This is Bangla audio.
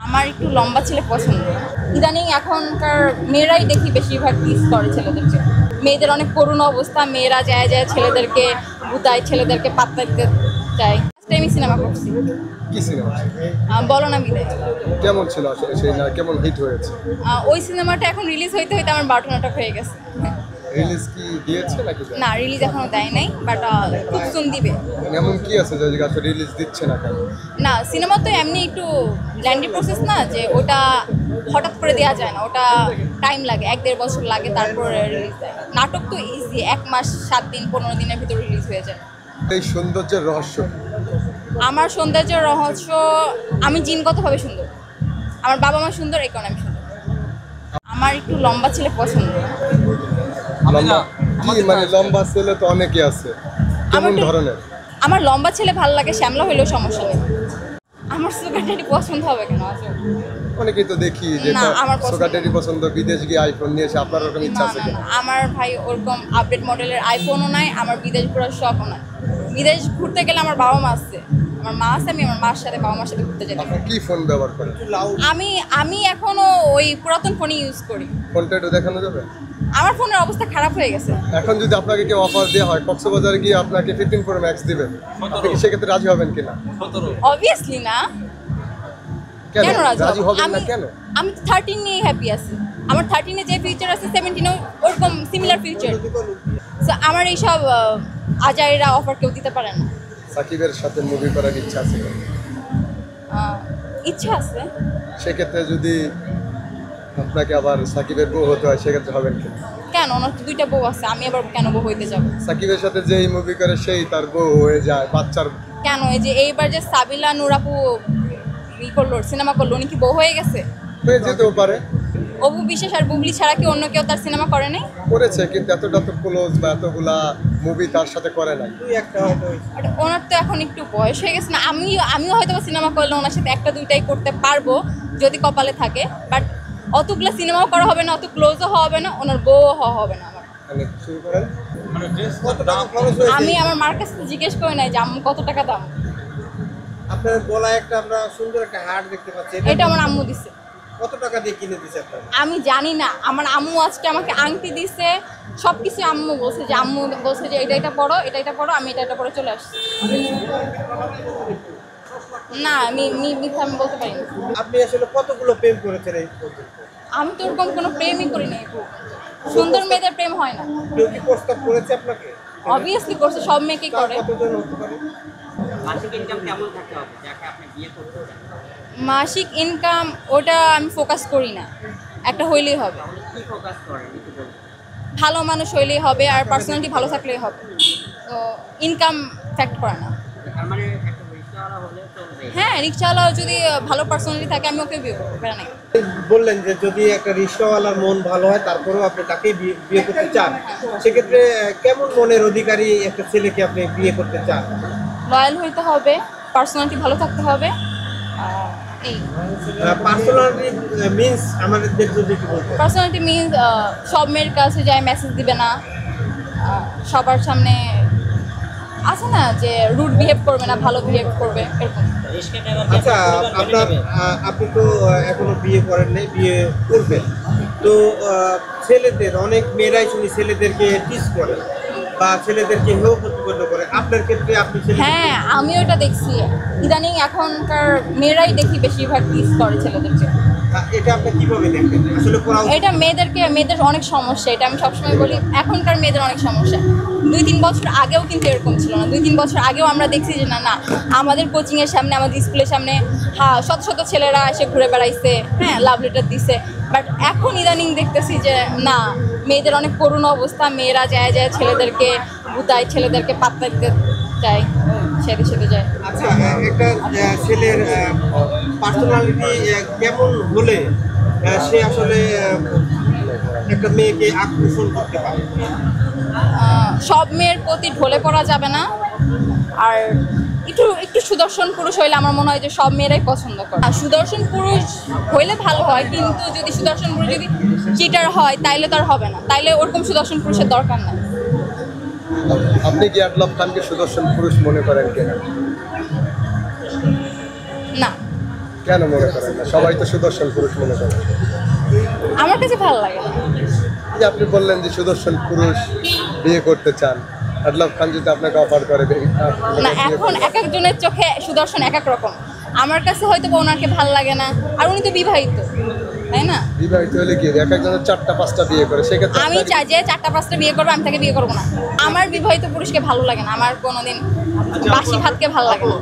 আমার একটু লম্বা ছেলে পছন্দ। ইদানিং এখনকার মেয়েরাই দেখি বেশিরভাগ কিস করে ছেলেদেরকে। মেয়েদের অনেক করুণ অবস্থা, মেয়েরা যায় যায় ছেলেদেরকে বুতায়, ছেলেদেরকে পাত্তা দিতে চায়। আমি সিনেমা করছি। কি সিনেমা? বলো না বিদায়। কেমন ছিল আসলে সেই না, কেমন হিট হয়েছে? ওই সিনেমাটা এখন রিলিজ হইতে হইতে আমার 12টা নাটক হয়ে গেছে। রিলিজ কি দিয়েছে নাকি? না, রিলিজ এখনো দেয় নাই, বাট খুব সুন দিবে। এমন কি আছে যে আসলে রিলিজ দিচ্ছে না কেন? না, সিনেমা তো এমনি একটু ল্যান্ডি প্রসেস না, যে ওটা হঠাৎ করে দেওয়া যায় না, ওটা টাইম লাগে, 1-1.5 বছর লাগে তারপর রিলিজ দেয়। নাটক তো ইজি, 1 মাস 7 দিন 15 দিনের ভিতরে রিলিজ হয়ে যায়। এই সৌন্দর্যের রহস্য? আমার সৌন্দর্যের রহস্য, আমি জিনগতভাবে সুন্দর, আমার বাবা মা সুন্দর, এই কারণে আমি সুন্দর। আমার একটু লম্বা ছেলে পছন্দ। লম্বা কি মানে? লম্বা ছেলে তো অনেকে আছে, কেমন ধরনের? আমার লম্বা ছেলে ভালো লাগে, শ্যামলা হইলেও সমস্যা নেই। আমার সুগার ড্যাডি পছন্দ হবে কেন? অনেকেই তো দেখি যে সুগার ড্যাডি পছন্দ, বিদেশ গিয়ে আইফোন নিয়ে এসে। আপনার ওরকম ইচ্ছা আছে কিনা? আমার ভাই ওরকম আপডেট মডেলের আইফোনও নাই, আমার বিদেশ ঘোরার শখও নাই। বিদেশ ঘুরতে গেলে আমার বাবা মা আছে, আমার মা আছে, আমি আমার মার সাথে বাবা মার সাথে ঘুরতে যেতে। আপনি কি ফোন ব্যবহার করেন? আমি এখনো ওই পুরাতন ফোনই ইউজ করি। ফোনটা একটু দেখানো যাবে? আমার ফোনের অবস্থা খারাপ হয়ে গেছে। এখন যদি আপনাকে কেউ অফার দেওয়া হয় কক্সবাজারে গিয়ে আপনাকে 15 Pro Max দিবেন, আপনি কি সেক্ষেত্রে রাজি হবেন কিনা? অবভিয়াসলি না। কেন রাজি হবেন না কেন? আমি 13 নিয়ে হ্যাপি আছি। আমার 13 এ যে ফিচার আছে 17 এও ওরকম সিমিলার ফিচার। সো আমার এইসব আজাইরা অফার কেউ দিতে পারে না। সাকিবের সাথে মুভি করার ইচ্ছা আছে? ইচ্ছা আছে। সেক্ষেত্রে যদি আপনাকে আবার সাকিবের বউ হতে হয় সেক্ষেত্রে হবেন কি? কেন? ওনার তো 2টা বউ আছে, আমি আবার কেন বউ হইতে যাব? সাকিবের সাথে যেই মুভি করে সেই তার বউ হয়ে যায়, বাচ্চার। কেন? এই যে এইবার যে সাবিলা নূর আপু করলো, সিনেমা করলো, উনি কি বউ হয়ে গেছে? হয়ে যেতেও পারে। অপু বিশ্বাস আর বুবলি ছাড়া কি অন্য কেউ তার সিনেমা করে নাই? করেছে, কিন্তু এতটা তো ক্লোজ বা এতগুলা মুভি তার সাথে করে নাই। ওনার তো এখন একটু বয়স হয়ে গেছে না? আমিও হয়তো সিনেমা করলে ওনার সাথে 1-2টাই করতে পারবো যদি কপালে থাকে, বাট অতগুলো সিনেমাও করা হবে না, অত ক্লোজও হবে না, ওনার বউও হওয়া হবে না আমার। শুরু করেন। আমি আমার মার কাছে জিজ্ঞেস করি নাই যে আম্মু কত টাকা দাম। আপনার গলায় একটা আমরা সুন্দর একটা হার দেখতে পাচ্ছি, এটা আমার আম্মু দিছে। কত টাকা দিয়ে কিনে দিছে আপনার? আমি জানি না, আমার আম্মু আজকে আমাকে আংটি দিছে, সবকিছু আম্মু বলছে, যে আম্মু বলছে যে এটা পড়ো, এটা পড়ো, আমি এটা পড়ে চলে আসছি। না, আমি মিথ্যা আমি বলতে পারি না। আপনি আসলে কতগুলো প্রেম করেছেন এই পর্যন্ত? আমি তো ওরকম কোনো প্রেমই করি না। সুন্দর মেয়েদের প্রেম হয় না। কেউ কি প্রস্তাব করেছে আপনাকে? অবভিয়াসলি করছে, সব মেয়েকেই করে। কতজন হতে পারে? মাসিক ইনকাম কেমন থাকতে হবে যাকে আপনি বিয়ে করতে চান? মাসিক ইনকাম ওটা আমি ফোকাস করি না, একটা হইলেই হবে। কি ফোকাস করেন একটু বলুন। ভালো মানুষ হইলেই হবে, আর পার্সোনালিটি ভালো থাকলেই হবে। তো ইনকাম ফ্যাক্ট করে না। তার মানে একটা রিক্সাওয়ালা হলে চলবে? হ্যাঁ, রিক্সাওয়ালাও যদি ভালো পার্সোনালিটি থাকে আমি ওকে বিয়ে করবো, বেড়া নাই। বললেন যে যদি একটা রিক্সাওয়ালার মন ভালো হয় তারপরেও আপনি তাকেই বিয়ে করতে চান, সেক্ষেত্রে কেমন মনের অধিকারী একটা ছেলেকে আপনি বিয়ে করতে চান? লয়াল হইতে হবে, পার্সোনালিটি ভালো থাকতে হবে। এই পার্সোনালিটি মিন্স আমাদের যদি কি বলতে? পার্সোনালিটি মিনস সব মেয়ের কাছে যায় মেসেজ দিবে না, সবার সামনে আছে না যে রুড বিহেভ করবে না, ভালো বিহেভ করবে, এরকম। আচ্ছা, আপনি তো এখনো বিয়ে করেন নাই, বিয়ে করবেন তো ছেলেদের অনেক মেয়েরাই শুনি ছেলেদেরকে টিস করে বা ছেলেদেরকে হেয় প্রতিপন্ন করে, আপনার ক্ষেত্রে আপনি? হ্যাঁ, আমি ওটা দেখছি। ইদানিং এখনকার মেয়েরাই দেখি বেশিরভাগ টিস করে ছেলেদেরকে। এটা আপনি কিভাবে দেখেন? আসলে এটা মেয়েদের অনেক সমস্যা, এটা আমি সবসময় বলি। এখনকার মেয়েদের অনেক সমস্যা। 2-3 বছর আগেও কিন্তু এরকম ছিল না। 2-3 বছর আগেও আমরা দেখছি যে না আমাদের কোচিংয়ের সামনে, আমাদের স্কুলের সামনে শত শত ছেলেরা এসে ঘুরে বেড়াইছে, হ্যাঁ, লাভ লেটার দিছে। বাট এখন ইদানিং দেখতেছি যে না, মেয়েদের অনেক করুণ অবস্থা, মেয়েরা যায় যায় ছেলেদেরকে বুতায়, ছেলেদেরকে পাত্তা দিতে চায়, সেদিকে যায়। আচ্ছা, একটা ছেলের পার্সোনালিটি কেমন হলে সে আসলে একটা মেয়েকে আকর্ষণ করতে পারে? সব মেয়ের প্রতি ঢলে পড়া যাবে না, আর একটু সুদর্শন পুরুষ হইলে আমার মনে হয় যে সব মেয়েরাই পছন্দ করে। সুদর্শন পুরুষ হইলে ভালো হয়, কিন্তু যদি সুদর্শন পুরুষ যদি চিটার হয় তাইলে তো আর হবে না, তাইলে ওরকম সুদর্শন পুরুষের দরকার নাই। আপনি কি আটলব খানকে সুদর্শন পুরুষ মনে করেন কিনা? না। কেন মনে করেন না? সবাই তো সুদর্শন পুরুষ মনে করে। আমার কাছে ভালো লাগে না। যে আপনি বললেন যে সুদর্শন পুরুষ বিয়ে করতে চান, আডলাভ খান যদি আপনাকে অফার করে না, এখন এক একজনের চোখে সুদর্শন এক এক রকম। আমার কাছে হয়তো বা ওনাকে ভালো লাগে না, আর উনি তো বিবাহিত, তাই না? বিবাহিত হলে কি এক একজনের 4টা-5টা বিয়ে করে, সেক্ষেত্রে আমি চাই যে 4টা-5টা বিয়ে করবো, আমি তাকে বিয়ে করবো না। আমার বিবাহিত পুরুষকে ভালো লাগে না, আমার কোনোদিন বাসি ভাতকে ভালো লাগে না।